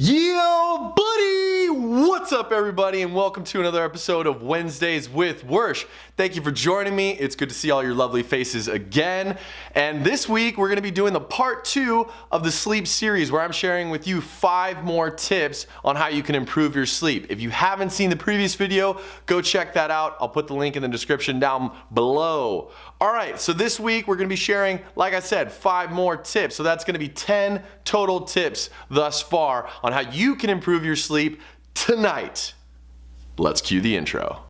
Yo, buddy! What's up, everybody, and welcome to another episode of Wednesdays with Worsh. Thank you for joining me. It's good to see all your lovely faces again. And this week, we're going to be doing the part 2 of the sleep series, where I'm sharing with you 5 more tips on how you can improve your sleep. If you haven't seen the previous video, go check that out. I'll put the link in the description down below. All right, so this week, we're going to be sharing, like I said, 5 more tips. So that's going to be 10 total tips thus far on how you can improve your sleep tonight. Let's cue the intro.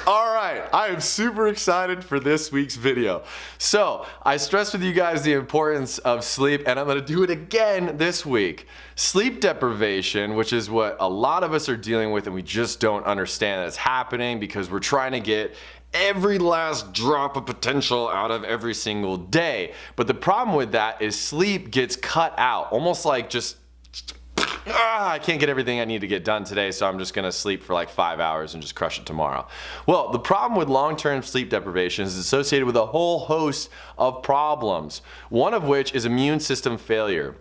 Alright, I am super excited for this week's video. So, I stressed with you guys the importance of sleep, and I'm going to do it again this week. Sleep deprivation, which is what a lot of us are dealing with, and we just don't understand that it's happening because we're trying to get every last drop of potential out of every single day. But the problem with that is sleep gets cut out, almost like just I can't get everything I need to get done today, so I'm just gonna sleep for like 5 hours and just crush it tomorrow. Well, the problem with long-term sleep deprivation is associated with a whole host of problems, one of which is immune system failure.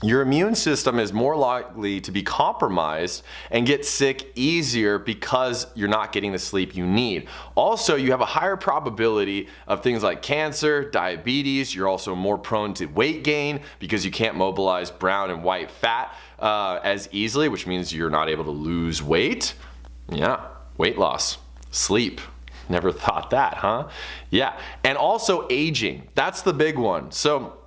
Your immune system is more likely to be compromised and get sick easier because you're not getting the sleep you need. Also, you have a higher probability of things like cancer, diabetes. You're also more prone to weight gain because you can't mobilize brown and white fat as easily, which means you're not able to lose weight. Yeah, weight loss, sleep. Never thought that, huh? Yeah, and also aging. That's the big one. So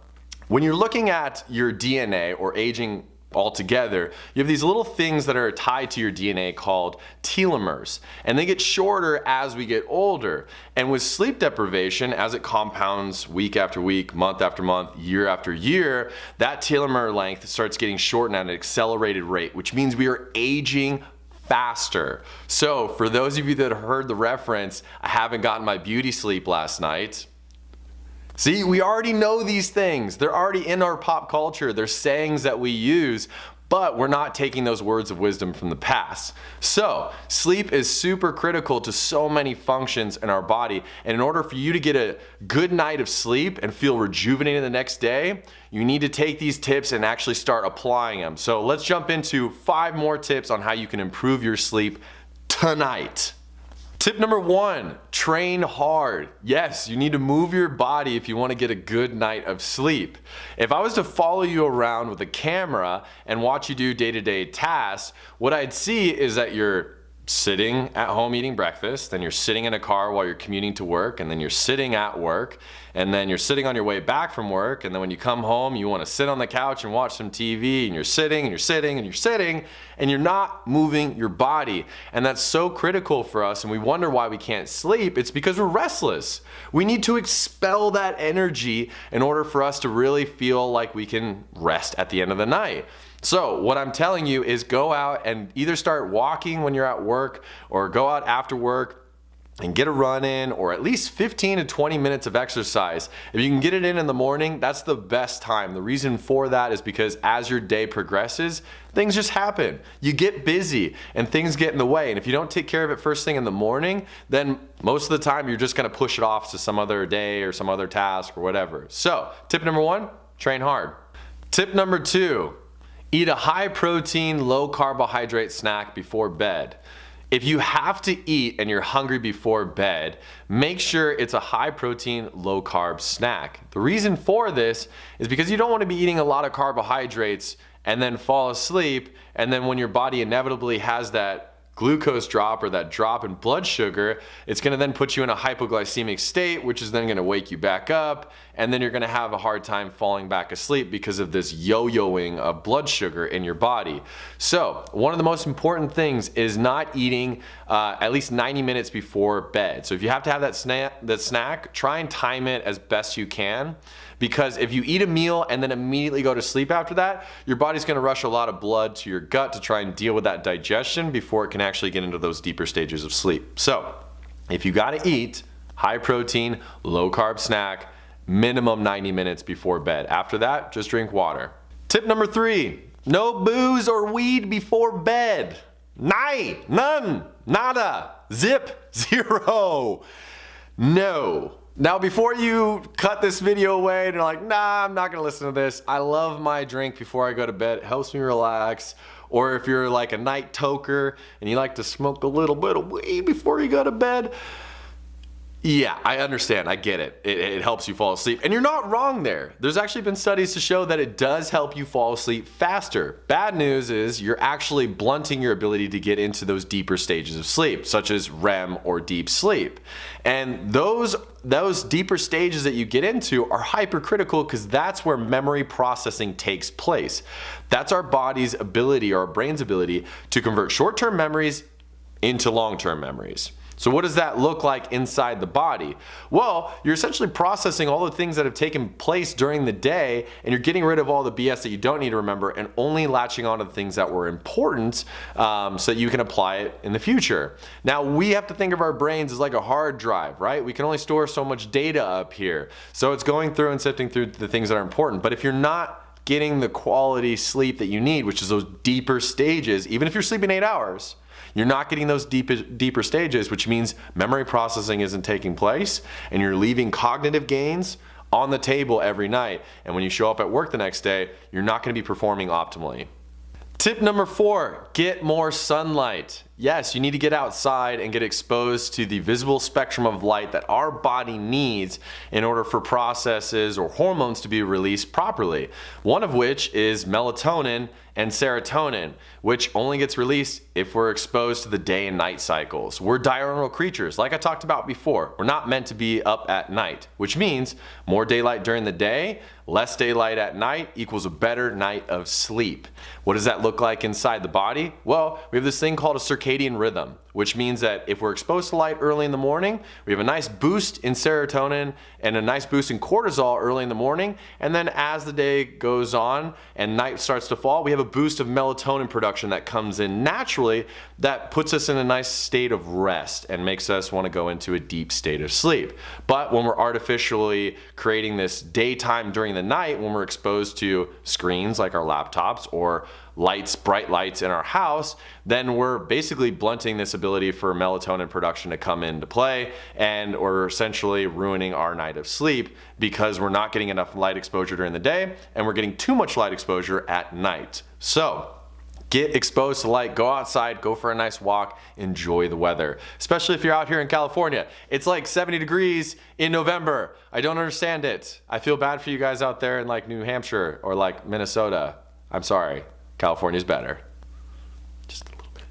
when you're looking at your DNA or aging altogether, you have these little things that are tied to your DNA called telomeres, and they get shorter as we get older. And with sleep deprivation, as it compounds week after week, month after month, year after year, that telomere length starts getting shortened at an accelerated rate, which means we are aging faster. So for those of you that heard the reference, I haven't gotten my beauty sleep last night. See, we already know these things. They're already in our pop culture. They're sayings that we use, but we're not taking those words of wisdom from the past. So, sleep is super critical to so many functions in our body. And in order for you to get a good night of sleep and feel rejuvenated the next day, you need to take these tips and actually start applying them. So let's jump into 5 more tips on how you can improve your sleep tonight. Tip number 1, train hard. Yes, you need to move your body if you want to get a good night of sleep. If I was to follow you around with a camera and watch you do day-to-day tasks, what I'd see is that you're sitting at home eating breakfast, then you're sitting in a car while you're commuting to work, and then you're sitting at work, and then you're sitting on your way back from work, and then when you come home, you want to sit on the couch and watch some TV, and you're sitting, and you're sitting, and you're sitting, and you're not moving your body. And that's so critical for us, and we wonder why we can't sleep. It's because we're restless. We need to expel that energy in order for us to really feel like we can rest at the end of the night. So what I'm telling you is go out and either start walking when you're at work or go out after work and get a run in, or at least 15 to 20 minutes of exercise. If you can get it in the morning, that's the best time. The reason for that is because as your day progresses, things just happen. You get busy and things get in the way. And if you don't take care of it first thing in the morning, then most of the time you're just gonna push it off to some other day or some other task or whatever. So tip number 1, train hard. Tip number 2, eat a high protein, low carbohydrate snack before bed. If you have to eat and you're hungry before bed, make sure it's a high protein, low carb snack. The reason for this is because you don't want to be eating a lot of carbohydrates and then fall asleep, and then when your body inevitably has that glucose drop or that drop in blood sugar, it's going to then put you in a hypoglycemic state, which is then going to wake you back up, and then you're going to have a hard time falling back asleep because of this yo-yoing of blood sugar in your body. So one of the most important things is not eating at least 90 minutes before bed. So if you have to have that snack, try and time it as best you can, because if you eat a meal and then immediately go to sleep after that, your body's going to rush a lot of blood to your gut to try and deal with that digestion before it can actually get into those deeper stages of sleep. So if you got to eat high protein, low carb snack minimum 90 minutes before bed. After that, just drink water. Tip number 3, no booze or weed before bed. None, nada, zip, zero, no. Now before you cut this video away and you're like, nah, I'm not gonna listen to this. I love my drink before I go to bed. It helps me relax. Or if you're like a night toker and you like to smoke a little bit of weed before you go to bed, yeah, I understand. I get it. It helps you fall asleep. And you're not wrong there. There's actually been studies to show that it does help you fall asleep faster. Bad news is you're actually blunting your ability to get into those deeper stages of sleep, such as REM or deep sleep. And those deeper stages that you get into are hypercritical because that's where memory processing takes place. That's our body's ability, or our brain's ability, to convert short-term memories into long-term memories. So what does that look like inside the body? Well, you're essentially processing all the things that have taken place during the day, and you're getting rid of all the BS that you don't need to remember and only latching on to the things that were important so that you can apply it in the future. Now, we have to think of our brains as like a hard drive, right? We can only store so much data up here. So it's going through and sifting through the things that are important. But if you're not getting the quality sleep that you need, which is those deeper stages, even if you're sleeping 8 hours, you're not getting those deeper stages, which means memory processing isn't taking place, and you're leaving cognitive gains on the table every night. And when you show up at work the next day, you're not going to be performing optimally. Tip number 4, get more sunlight. Yes, you need to get outside and get exposed to the visible spectrum of light that our body needs in order for processes or hormones to be released properly. One of which is melatonin and serotonin, which only gets released if we're exposed to the day and night cycles. We're diurnal creatures, like I talked about before. We're not meant to be up at night, which means more daylight during the day, less daylight at night equals a better night of sleep. What does that look like inside the body? Well, we have this thing called a circadian rhythm, which means that if we're exposed to light early in the morning, we have a nice boost in serotonin and a nice boost in cortisol early in the morning. And then as the day goes on and night starts to fall, we have a boost of melatonin production that comes in naturally that puts us in a nice state of rest and makes us want to go into a deep state of sleep. But when we're artificially creating this daytime during the night, when we're exposed to screens like our laptops or lights, bright lights in our house, then we're basically blunting this ability for melatonin production to come into play, and we're essentially ruining our night of sleep because we're not getting enough light exposure during the day and we're getting too much light exposure at night. So get exposed to light, go outside, go for a nice walk, enjoy the weather. Especially if you're out here in California. It's like 70 degrees in November. I don't understand it. I feel bad for you guys out there in like New Hampshire or like Minnesota. I'm sorry. California's better. Just a little bit.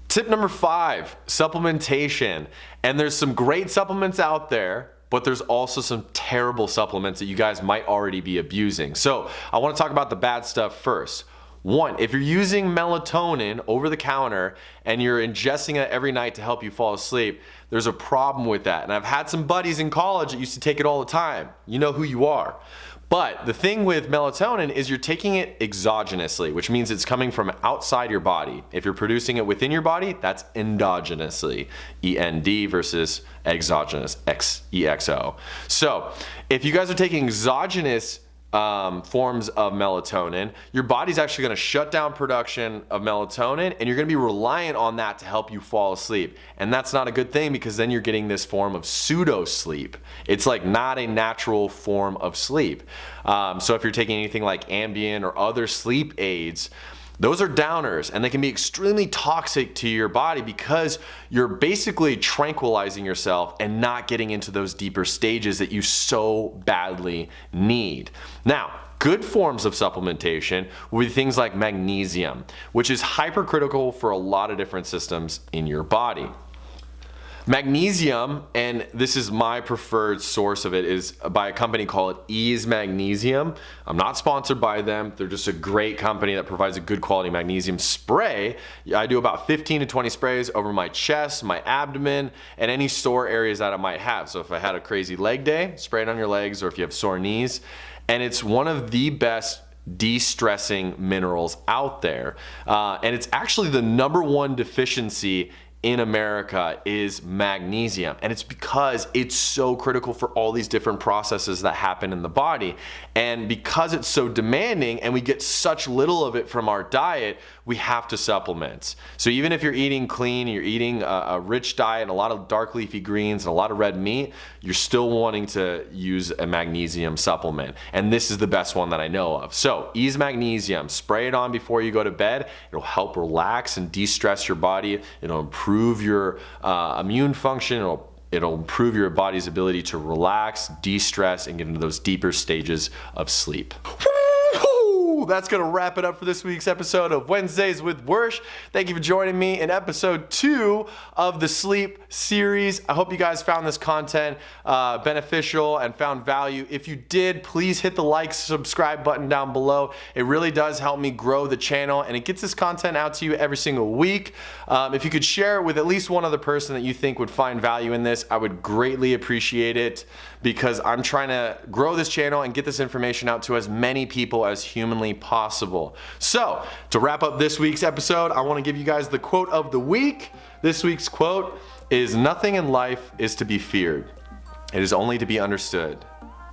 Tip number 5, supplementation. And there's some great supplements out there, but there's also some terrible supplements that you guys might already be abusing. So I want to talk about the bad stuff first. 1, if you're using melatonin over the counter and you're ingesting it every night to help you fall asleep, there's a problem with that. And I've had some buddies in college that used to take it all the time. You know who you are. But the thing with melatonin is you're taking it exogenously, which means it's coming from outside your body. If you're producing it within your body, that's endogenously, E-N-D versus exogenous, X-E-X-O. So if you guys are taking exogenous forms of melatonin, your body's actually going to shut down production of melatonin, and you're going to be reliant on that to help you fall asleep. And that's not a good thing, because then you're getting this form of pseudo sleep. It's like not a natural form of sleep. So if you're taking anything like Ambien or other sleep aids, those are downers, and they can be extremely toxic to your body because you're basically tranquilizing yourself and not getting into those deeper stages that you so badly need. Now, good forms of supplementation would be things like magnesium, which is hypercritical for a lot of different systems in your body. Magnesium, and this is my preferred source of it, is by a company called Ease Magnesium. I'm not sponsored by them. They're just a great company that provides a good quality magnesium spray. I do about 15 to 20 sprays over my chest, my abdomen, and any sore areas that I might have. So if I had a crazy leg day, spray it on your legs, or if you have sore knees. And it's one of the best de-stressing minerals out there. And it's actually the #1 deficiency in America is magnesium, and it's because it's so critical for all these different processes that happen in the body. And because it's so demanding and we get such little of it from our diet, we have to supplement. So even if you're eating clean, you're eating a rich diet and a lot of dark leafy greens and a lot of red meat, you're still wanting to use a magnesium supplement. And this is the best one that I know of. So Ease Magnesium, spray it on before you go to bed. It'll help relax and de-stress your body. It'll improve your immune function. It'll improve your body's ability to relax, de-stress, and get into those deeper stages of sleep. That's gonna wrap it up for this week's episode of Wednesdays with Worsh. Thank you for joining me in episode 2 of the sleep series. I hope you guys found this content beneficial and found value. If you did, please hit the like, subscribe button down below. It really does help me grow the channel, and it gets this content out to you every single week. If you could share it with at least one other person that you think would find value in this, I would greatly appreciate it, because I'm trying to grow this channel and get this information out to as many people as humanly possible. So, to wrap up this week's episode, I want to give you guys the quote of the week. This week's quote is, "Nothing in life is to be feared. It is only to be understood.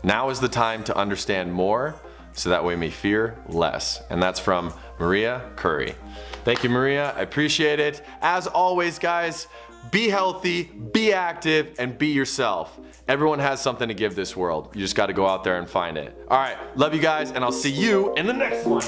Now is the time to understand more, so that we may fear less." And that's from Maria Curry. Thank you, Maria. I appreciate it. As always, guys, be healthy, be active, and be yourself. Everyone has something to give this world. You just got to go out there and find it. All right, love you guys, and I'll see you in the next one.